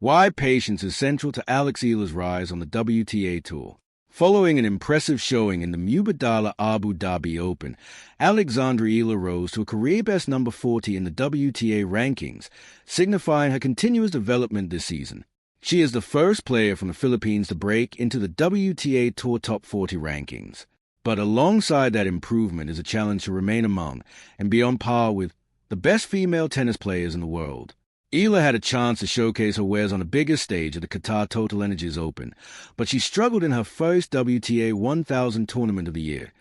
Why patience is central to Alex Eala's rise on the WTA Tour. Following an impressive showing in the Mubadala Abu Dhabi Open, Alexandra Eala rose to a career-best number 40 in the WTA rankings, signifying her continuous development this season. She is the first player from the Philippines to break into the WTA Tour Top 40 rankings. But alongside that improvement is a challenge to remain among and be on par with the best female tennis players in the world. Eala had a chance to showcase her wares on the biggest stage at the Qatar TotalEnergies Open, but she struggled in her first WTA 1000 tournament of the year.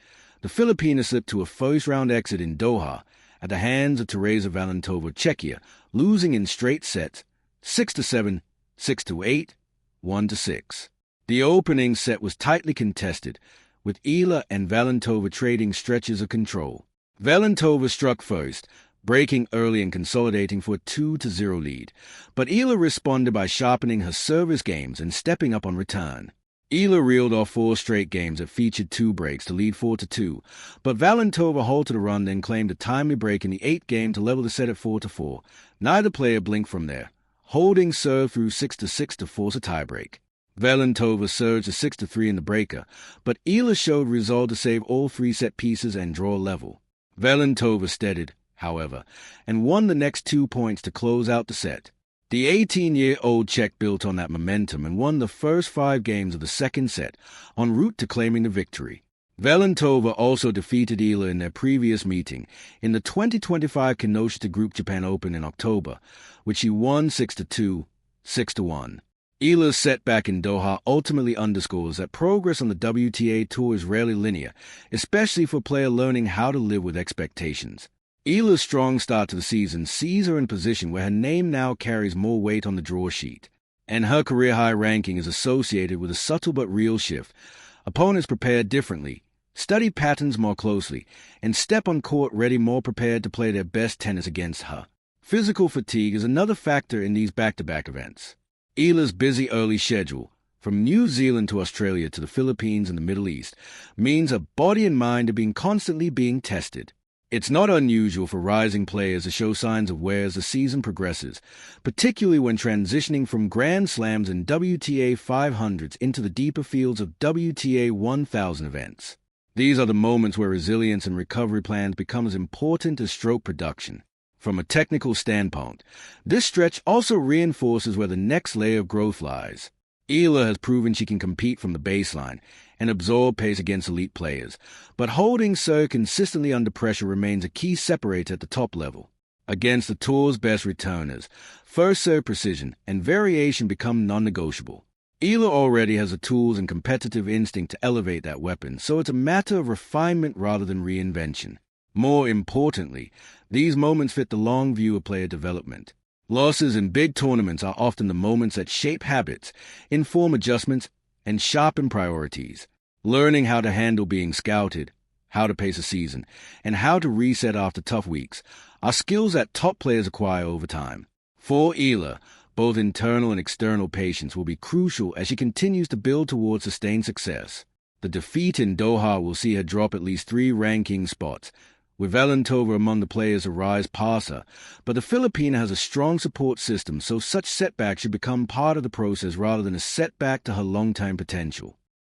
The Filipina slipped to a first-round exit in Doha at the hands of Tereza Valentova of Czechia, losing in straight sets 6-7, 6-8, 1-6. The opening set was tightly contested, with Eala and Valentova trading stretches of control. Valentova struck first, breaking early and consolidating for a 2-0 lead, but Eala responded by sharpening her service games and stepping up on return. Eala reeled off 4 straight games that featured 2 breaks to lead 4-2, but Valentova halted a run, then claimed a timely break in the 8th game to level the set at 4-4. Neither player blinked from there, holding serve through 6-6 to force a tiebreak. Valentova surged to 6-3 in the breaker, but Eala showed resolve to save all 3 set pieces and draw level. Valentova steadied, however, and won the next 2 points to close out the set. The 18-year-old Czech built on that momentum and won the first 5 games of the second set, en route to claiming the victory. Valentova also defeated Eala in their previous meeting in the 2025 Kinoshita Group Japan Open in October, which she won 6-2, 6-1. Eala's setback in Doha ultimately underscores that progress on the WTA Tour is rarely linear, especially for a player learning how to live with expectations. Eala's strong start to the season sees her in a position where her name now carries more weight on the draw sheet, and her career-high ranking is associated with a subtle but real shift. Opponents prepare differently, study patterns more closely, and step on court ready more prepared to play their best tennis against her. Physical fatigue is another factor in these back-to-back events. Eala's busy early schedule, from New Zealand to Australia to the Philippines and the Middle East, means her body and mind are constantly being tested. It's not unusual for rising players to show signs of wear as the season progresses, particularly when transitioning from Grand Slams and WTA 500s into the deeper fields of WTA 1000 events. These are the moments where resilience and recovery plans become as important as stroke production. From a technical standpoint, this stretch also reinforces where the next layer of growth lies. Eala has proven she can compete from the baseline and absorb pace against elite players, but holding serve consistently under pressure remains a key separator at the top level. Against the tour's best returners, first serve precision and variation become non-negotiable. Eala already has the tools and competitive instinct to elevate that weapon, so it's a matter of refinement rather than reinvention. More importantly, these moments fit the long view of player development. Losses in big tournaments are often the moments that shape habits, inform adjustments, and sharpen priorities. Learning how to handle being scouted, how to pace a season, and how to reset after tough weeks are skills that top players acquire over time. For Eala, both internal and external patience will be crucial as she continues to build towards sustained success. The defeat in Doha will see her drop at least 3 ranking spots, with Valentova among the players to rise past her, but the Filipina has a strong support system, so such setbacks should become part of the process rather than a setback to her long-term potential.